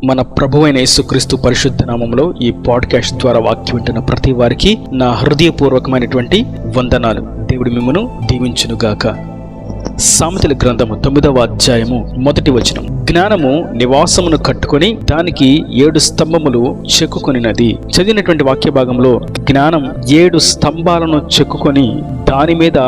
మన ప్రభువైన యేసుక్రీస్తు పరిశుద్ధ నామములో ఈ పాడ్కాస్ట్ ద్వారా వాక్యం వింటున్న ప్రతి వారికి నా హృదయపూర్వకమైనటువంటి వందనాలు. దేవుడు మిమ్మును దీవించునుగాక. సామెతల గ్రంథము 9వ అధ్యాయము 1వ వచనం. జ్ఞానము నివాసమును కట్టుకొని దానికి 7 స్తంభములు చెక్కుకొనినది. చదివినటువంటి వాక్య భాగంలో జ్ఞానం 7 స్తంభాలను చెక్కుకొని దాని మీద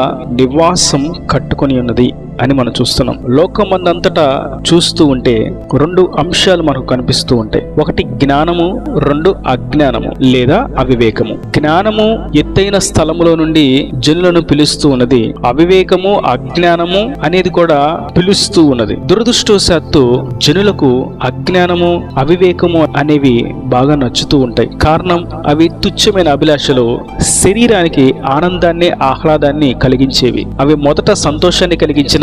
నివాసం కట్టుకొని ఉన్నది అని మనం చూస్తున్నాం. లోకమందంతటా చూస్తూ ఉంటే 2 అంశాలు మనకు కనిపిస్తూ ఉంటాయి. ఒకటి జ్ఞానము, 2 అజ్ఞానము లేదా అవివేకము. జ్ఞానము ఎత్తైన స్థలములో నుండి జనులను పిలుస్తూ ఉన్నది, అవివేకము అజ్ఞానము అనేది కూడా పిలుస్తూ ఉన్నది. దురదృష్టవశాత్తు జనులకు అజ్ఞానము అవివేకము అనేవి బాగా నచ్చుతూ ఉంటాయి. కారణం, అవి తుచ్చమైన అభిలాషలు, శరీరానికి ఆనందాన్ని ఆహ్లాదాన్ని కలిగించేవి. అవి మొదట సంతోషాన్ని కలిగించిన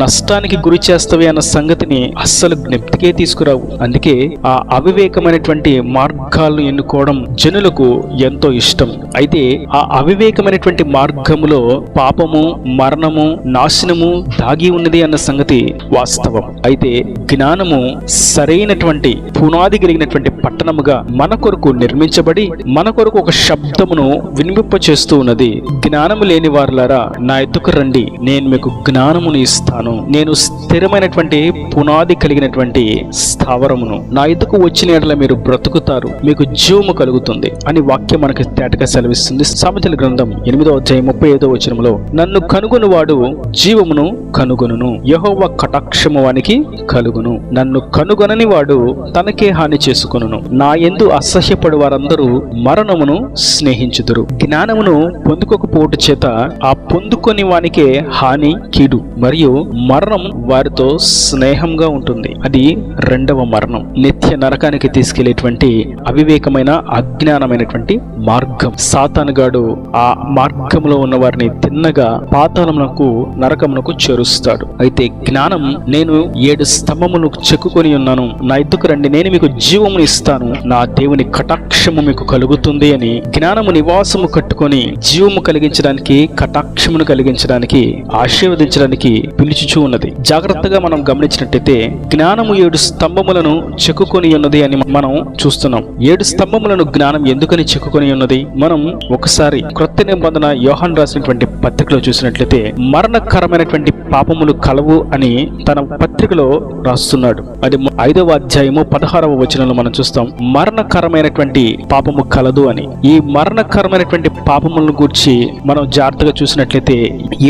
నష్టానికి గురి చేస్తవి అన్న సంగతిని అస్సలు జ్ఞప్తికే తీసుకురావు. అందుకే ఆ అవివేకమైనటువంటి మార్గాలను ఎన్నుకోవడం జనులకు ఎంతో ఇష్టం. అయితే ఆ అవివేకమైనటువంటి మార్గములో పాపము, మరణము, నాశనము దాగి ఉన్నది అన్న సంగతి వాస్తవం. అయితే జ్ఞానము సరైనటువంటి పునాది కలిగినటువంటి పట్టణముగా మన కొరకు నిర్మించబడి మన కొరకు ఒక శబ్దమును వినిపింప చేస్తూ ఉన్నది. జ్ఞానము లేని వారులారా నా ఎద్దుకు రండి, నేను మీకు జ్ఞానమును ఇస్తాను. నేను స్థిరమైనటువంటి పునాది కలిగినటువంటి స్థావరమును, నా ఎద్దుకు వచ్చిన యెడల మీరు బ్రతుకుతారు, మీకు జీవము కలుగుతుంది అని వాక్యం మనకి తేటగా సెలవిస్తుంది. సామెతల గ్రంథం 8వ అధ్యాయం 35వ వచనంలో, నన్ను కనుగొనువాడు జీవమును కనుగొనును, యెహోవా కటాక్షము వానికి కలుగును. నన్ను కనుగొనని వాడు తనకే హాని చేసుకొనును. నా యందు అసహ్యపడు వారందరూ మరణమును స్నేహించుదురు. జ్ఞానమును పొందుకోకపోవట చేత ఆ పొందుకొని వానికే హాని, కీడు మరియు మరణం వారితో స్నేహంగా ఉంటుంది. అది 2వ మరణం, నిత్య నరకానికి తీసుకెళ్లేటువంటి అవివేకమైన అజ్ఞానమైనటువంటి మార్గం. సాతానుగాడు ఆ మార్గంలో ఉన్న వారిని తిన్నగా పాతాళమునకు, నరకమునకు చేరుస్తాడు. అయితే జ్ఞానం, నేను 7 స్తంభములు చెక్కుకొని ఉన్నాను, నా ఎద్దుకు రండి, నేను మీకు జీవమును ఇస్తాను, నా దేవుని కటాక్షము మీకు కలుగుతుంది అని జ్ఞానము నివాసము కట్టుకొని జీవము కలిగించడానికి, కటాక్షమును కలిగించడానికి, ఆశీర్వదించడానికి పిలుచుచూ ఉన్నది. జాగ్రత్తగా మనం గమనించినట్టయితే జ్ఞానము 7 స్తంభములను చెక్కుకొని ఉన్నది అని మనం చూస్తున్నాం. 7 స్తంభములను జ్ఞానం ఎందుకని చెక్కుకొని ఉన్నది? మనం ఒకసారి క్రొత్త నిబంధన యోహాను రాసినటువంటి పత్రికలో చూసినట్లయితే మరణకరమైనటువంటి పాపములు కలవు అని తన పత్రికలో రాస్తున్నాడు. అది 5వ అధ్యాయము 16వ వచనంలో మనం చూస్తాం, మరణకరమైనటువంటి పాపము కలదు అని. ఈ మరణకరమైనటువంటి పాపములను గూర్చి మనం జాగ్రత్తగా చూసినట్లయితే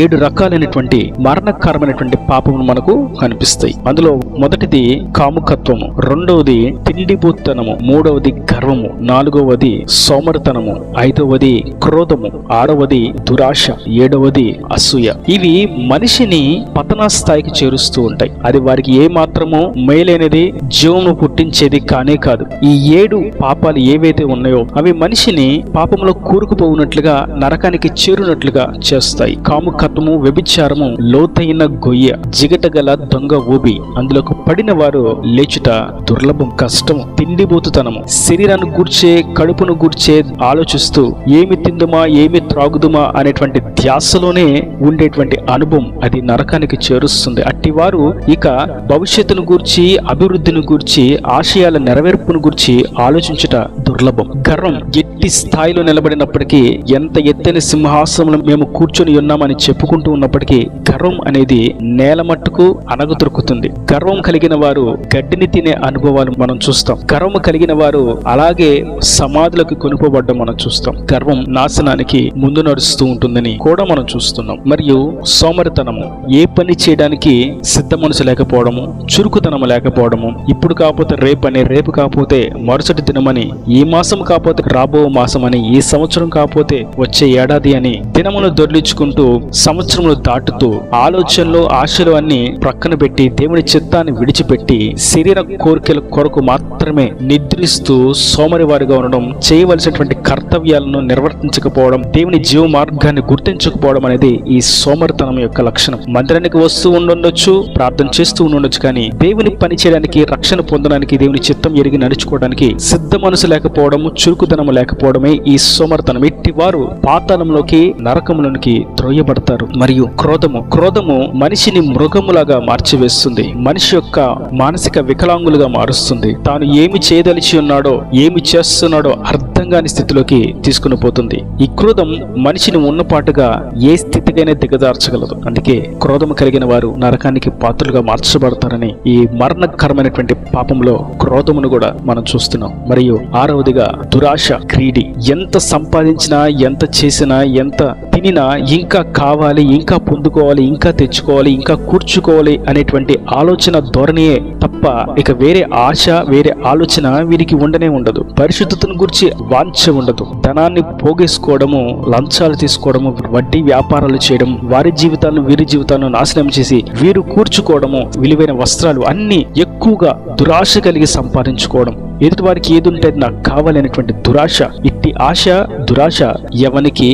7 రకాలైనటువంటి మరణకరమైనటువంటి పాపములు మనకు కనిపిస్తాయి. అందులో మొదటిది కాముకత్వము, 2వది తిండిబోత్తనము, 3వది గర్వము, 4వది సోమరితనము, 5వది క్రోధము, 6వది దురాశ, 7వది అసూయ. ఇవి మనిషిని పతన స్థాయికి చేరుస్తూ ఉంటాయి. అది వారికి ఏ మాత్రము మేలైనది, జీవము పుట్టించేది కానే కాదు. ఈ 7 పాపాలు ఏవైతే ఉన్నాయో అవి మనిషిని పాపంలో కూరుకుపోవునట్లుగా, నరకానికి చేరునట్లుగా చేస్తాయి. కాముకత్వము, వ్యభిచారము లోతైన గొయ్య, జిగటగల దొంగ ఊబి, అందులోకి పడిన వారు లేచుట దుర్లభం, కష్టము. తిండిబోతుతనము, శరీరాన్ని గూర్చే, కడుపును గూర్చే ఆలోచిస్తూ ఏమి తిందుమా, ఏమి త్రాగుదుమా అనేటువంటి ధ్యాసలోనే ఉండేటువంటి అనుభవం అది నరకానికి చేరుస్తుంది. అట్టివారు ఇక భవిష్యత్తును గూర్చి, అభివృద్ధిని గూర్చి, ఆశయాల నెరవేర్పును గూర్చి ఆలోచించుట దుర్లభం. గర్వం, ఎట్టి స్థాయిలో నిలబడినప్పటికీ, ఎంత ఎత్తైన సింహాసనంలో మేము కూర్చొని ఉన్నామని చెప్పుకుంటూ ఉన్నప్పటికీ గర్వం అనేది నేల మట్టుకు అణగదొరుకుతుంది. గర్వం కలిగిన వారు గడ్డిని తినే అనుభవాలు మనం చూస్తాం. గర్వం కలిగిన వారు అలాగే సమాధులకు కొనుకోబడ్డం మనం చూస్తాం. గర్వం నాశనానికి ముందు నడుస్తూ ఉంటుందని కూడా మనం చూస్తున్నాం. మరియు సోమరితనము, ఏ పని చేయడానికి సిద్ధ మనసు లేకపోవడము, చురుకుతనము లేకపోవడము, ఇప్పుడు కాకపోతే రేపని, రేపు కాకపోతే మరుసటి దినమని, ఈ మాసం కాకపోతే రాబో మాసం అని, ఈ సంవత్సరం కాకపోతే వచ్చే ఏడాది అని దినమును దొర్లించుకుంటూ సంవత్సరములు దాటుతూ ఆలోచనలు, ఆశలు అన్ని ప్రక్కన పెట్టి దేవుని చిత్తాన్ని విడిచిపెట్టి శరీర కోరికల కొరకు మాత్రమే నిద్రిస్తూ సోమరి వారిగా ఉండడం, చేయవలసినటువంటి కర్తవ్యాలను నిర్వర్తించకపోవడం, దేవుని జీవ మార్గాన్ని గుర్తించకపోవడం అనేది ఈ సోమరితనం యొక్క లక్షణం. మందిరానికి వస్తూ ఉండొచ్చు, ప్రార్థన చేస్తూ ఉండొచ్చు, కానీ కానీ దేవుని పని చేయడానికి, రక్షణ పొందడానికి, దేవుని చిత్తం ఎరిగి నడుచుకోవడానికి సిద్ధ మనసు లేకపోవడము, చురుకుదనము లేకపోవడమే ఈ సోమర్తనం. ఇట్టి వారు పాతాళంలోకి, నరకములోనికి త్రోయబడతారు. మరియు క్రోధము మనిషిని మృగములాగా మార్చివేస్తుంది. మనిషి యొక్క మానసిక వికలాంగులుగా మారుస్తుంది. తాను ఏమి చేయదలిచి ఉన్నాడో, ఏమి చేస్తున్నాడో అర్థం కాని స్థితిలోకి తీసుకుని పోతుంది. ఈ క్రోధం మనిషిని ఉన్నపాటుగా ఏ స్థితికైనా దిగజార్చగలదు. అందుకే క్రోధము కలిగిన వారు నరకానికి పాత్రలుగా మార్చబడతారని ఈ మరణకరమైనటువంటి పాపంలో క్రోధమును కూడా మనం చూస్తున్నాం. మరియు ఆరవదిగా దురాశ, గ్రీడి. ఎంత సంపాదించినా, ఎంత చేసినా, ఎంత తినినా ఇంకా కావాలి, ఇంకా పొందుకోవాలి, ఇంకా తెచ్చుకోవాలి, ఇంకా కూర్చుకోవాలి అనేటువంటి ఆలోచన ధోరణియే తప్ప ఇక వేరే ఆశ, వేరే ఆలోచన వీరికి ఉండనే ఉండదు. పరిశుద్ధతను గురించి వాంఛ ఉండదు. ధనాన్ని పోగేసుకోవడము, లంచాలు తీసుకోవడము, వడ్డీ వ్యాపారాలు చేయడం, వారి జీవితాలను వీరి జీవితాలను నాశనం చేసి వీరు కూర్చుకోవడము, విలువైన వస్త్రాలు అన్ని ఎక్కువగా దురాశ కలిగి సంపాదించుకోవడం, ఎదుటి వారికి ఏది ఉంటే నాకు కావాలనేటువంటి దురాశ. ఇట్టి ఆశ, దురాశ ఎవనికి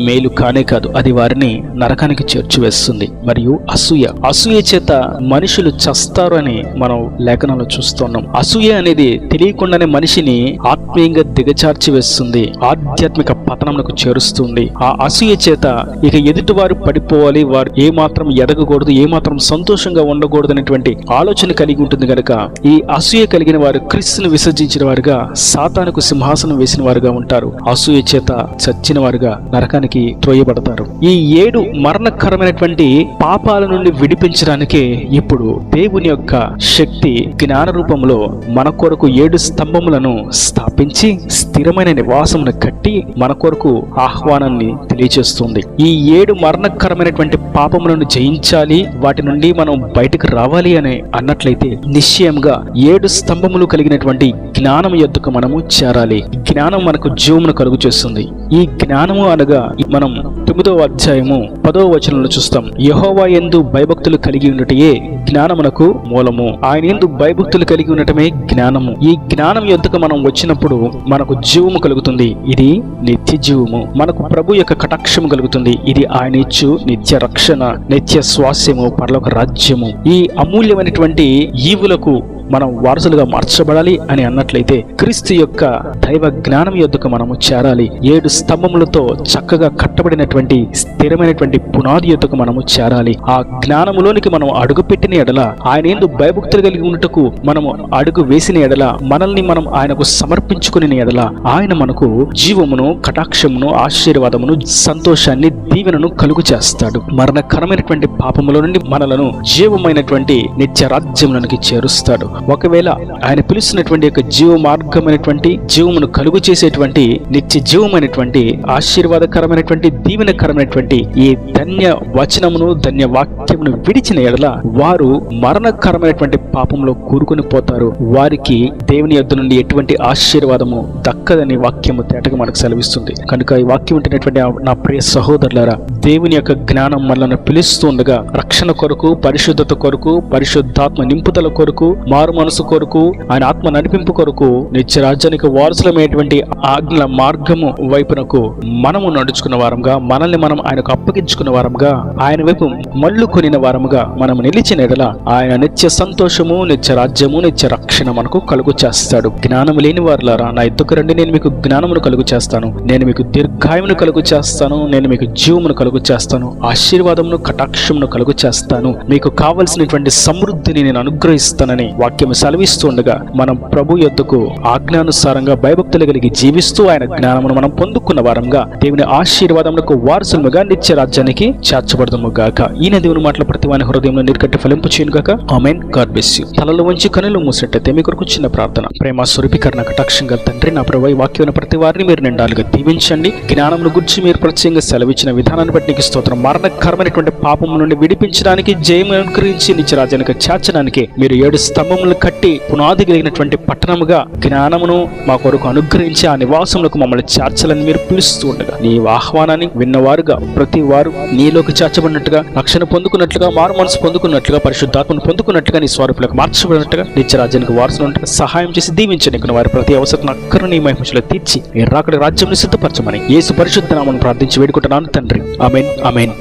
మేలు కానే కాదు, అది వారిని నరకానికి చేర్చివేస్తుంది. మరియు అసూయ చేత మనుషులు చస్తారు అని మనం లేఖనంలో చూస్తున్నాం. అసూయ అనేది తెలియకుండానే మనిషిని ఆత్మీయంగా దిగచార్చి వేస్తుంది, ఆధ్యాత్మిక పతనమునకు చేరుస్తుంది. ఆ అసూయ చేత ఇక ఎదుటి వారు పడిపోవాలి, వారు ఏమాత్రం ఎదగకూడదు, ఏమాత్రం సంతోషంగా ఉండకూడదు అనేటువంటి ఆలోచన కలిగి ఉంటుంది కనుక ఈ అసూయ కలిగిన వారు క్రీస్తును విసర్జించిన వారుగా, సాతానుకు సింహాసనం వేసిన వారుగా ఉంటారు. అసూయ చేత చచ్చిన వారుగా నరకానికి త్రోయబడతారు. ఈ 7 మరణకరమైనటువంటి పాపాల నుండి విడిపించడానికి ఇప్పుడు దేవుని యొక్క శక్తి జ్ఞాన రూపంలో మన కొరకు 7 స్తంభములను స్థాపించి స్థిరమైన నివాసమును కట్టి మన కొరకు ఆహ్వానాన్ని తెలియజేస్తుంది. ఈ 7 మరణకరమైనటువంటి పాపములను జయించాలి, వాటి నుండి మనం బయటకు రావాలి అని అన్నట్లయితే నిశ్చయంగా 7 స్తంభములు కలిగినటువంటి జ్ఞానం యొద్దకు మనము చేరాలి. జ్ఞానం మనకు జీవమును కలుగు చేస్తుంది. ఈ జ్ఞానము అనగా మనం 9వ అధ్యాయము 10వ వచనంలో చూస్తాం. యెహోవా యందు భయభక్తులు కలిగి ఉండటయే జ్ఞానమునకు మూలము. ఆయన యందు భయభక్తులు కలిగి ఉండటమే జ్ఞానము. ఈ జ్ఞానం యొద్దకు మనం వచ్చినప్పుడు మనకు జీవము కలుగుతుంది. ఇది నిత్య జీవము. మనకు ప్రభు యొక్క కటాక్షము కలుగుతుంది. ఇది ఆయన ఇచ్చు నిత్య రక్షణ, నిత్య స్వాస్యము, పరలోక రాజ్యము. ఈ అమూల్యమైనటువంటి ఈవులకు మనం వారసులుగా మార్చబడాలి అని అన్నట్లయితే క్రీస్తు యొక్క దైవ జ్ఞానం యొద్దకు మనము చేరాలి. 7 స్తంభములతో చక్కగా కట్టబడినటువంటి స్థిరమైనటువంటి పునాది యొద్దకు మనము చేరాలి. ఆ జ్ఞానములోనికి మనం అడుగు పెట్టిన ఎడల, ఆయన యందు భయభక్తులు కలిగి ఉన్నట్టుకు మనము అడుగు వేసిన ఎడల, మనల్ని మనం ఆయనకు సమర్పించుకుని ఎడల, ఆయన మనకు జీవమును, కటాక్షమును, ఆశీర్వాదమును, సంతోషాన్ని, దీవెనను కలుగు చేస్తాడు. మరణకరమైనటువంటి పాపముల నుండి మనలను జీవమైనటువంటి నిత్య రాజ్యములోనికి చేరుస్తాడు. ఒకవేళ ఆయన పిలుస్తున్నటువంటి యొక్క జీవ మార్గమైనటువంటి, జీవమును కలుగు చేసేటువంటి, నిత్య జీవమైనటువంటి, ఆశీర్వాదకరమైనటువంటి, దీవెనకరమైనటువంటి ఈ ధన్య వచనమును, ధన్య వాక్యమును విడిచిన ఎడల వారు మరణకరమైనటువంటి పాపంలో కూరుకుని పోతారు. వారికి దేవుని యొద్ద నుండి ఎటువంటి ఆశీర్వాదము దక్కదని వాక్యము తేటగా మనకు సెలవిస్తుంది. కనుక ఈ వాక్యం ఉంటున్నటువంటి నా ప్రియ సహోదరులారా, దేవుని యొక్క జ్ఞానం మనల్ని పిలుస్తూ ఉండగా రక్షణ కొరకు, పరిశుద్ధత కొరకు, పరిశుద్ధాత్మ నింపుదల కొరకు, మారు మనసు కొరకు, ఆయన ఆత్మ నడిపింపు కొరకు, నిత్య రాజ్యానికి వారసులమైనటువంటి ఆజ్ఞల మార్గము వైపునకు మనము నడుచుకున్న వారంగా, మనల్ని మనం ఆయనకు అప్పగించుకున్న వారంగా, ఆయన వైపు మళ్ళు కొనిన వారముగా మనము నిలిచిన ఎడల ఆయన నిత్య సంతోషము, నిత్య రాజ్యము, నిత్య రక్షణ మనకు కలుగు చేస్తాడు. జ్ఞానము లేని వారులారా నా ఎద్దుకు రండి, నేను మీకు జ్ఞానమును కలుగు చేస్తాను, నేను మీకు దీర్ఘాయువును కలుగు చేస్తాను, నేను మీకు జీవమును కలుగు చేస్తాను, ఆశీర్వాదమును, కటాక్షమును కలుగు చేస్తాను, మీకు కావలసినటువంటి సమృద్ధిని నేను అనుగ్రహిస్తానని వాక్యం సెలవిస్తుండగా మనం ప్రభు యొద్దకు ఆజ్ఞానుసారంగా భయభక్తులు కలిగి జీవిస్తూ ఆయన జ్ఞానమును మనం పొందుకున్న వారంగా దేవుని ఆశీర్వాదములకు వారసులుగా నిత్య రాజ్యానికి చేర్చబడదుము గాక. ఈయన దేవుని మాటల ప్రతి వాని హృదయంలో నీరుకట్టి ఫలింపు చేయను గాక. ఆమేన్. God bless you. తలలో వంచి కనులు మూసినట్టయితే మీ కొరకు చిన్న ప్రార్థన. ప్రేమ స్వరూపీకరణ కటాక్షంగా తండ్రి, నా ప్రభు వాక్యం ప్రతి వారిని మీరు నిండాలుగా దీవించండి. జ్ఞానమును గురించి మీరు ప్రత్యేకంగా సెలవిచ్చిన విధానాన్ని బట్టి నీకు స్తోత్రం. మరణకరమైనటువంటి పాపం నుండి విడిపించడానికి, జయము అనుగ్రహించి నిత్య రాజ్యానికి చేర్చడానికి మీరు 7 స్తంభములు కట్టి పునాది కలిగినటువంటి పట్టణముగా జ్ఞానమును మా కొరకు అనుగ్రహించి ఆ నివాసములకు మమ్మల్ని చేర్చాలని మీరు పిలుస్తూ ఉండగా, నీ ఆహ్వానాన్ని విన్నవారుగా ప్రతి వారు నీలోకి చేర్చబడినట్టుగా, రక్షణ పొందుకున్నట్లుగా, మారు మనసు పొందుకున్నట్లుగా, పరిశుద్ధాత్మను పొందుకున్నట్లుగా, నీ స్వరూపులకు మార్చబడినట్టుగా నిత్య రాజ్యానికి వారసులుగా సహాయం చేసి దీవించడానికి వారి ప్రతి అవసరం అక్కరు నీ మహిమలో తీర్చి మీరు రాకడ రాజ్యం సిద్ధపరచమని యేసు పరిశుద్ధ నామమున ప్రార్థించి వేడుకుంటున్నాను తండ్రి. ఆమేన్. ఆమేన్.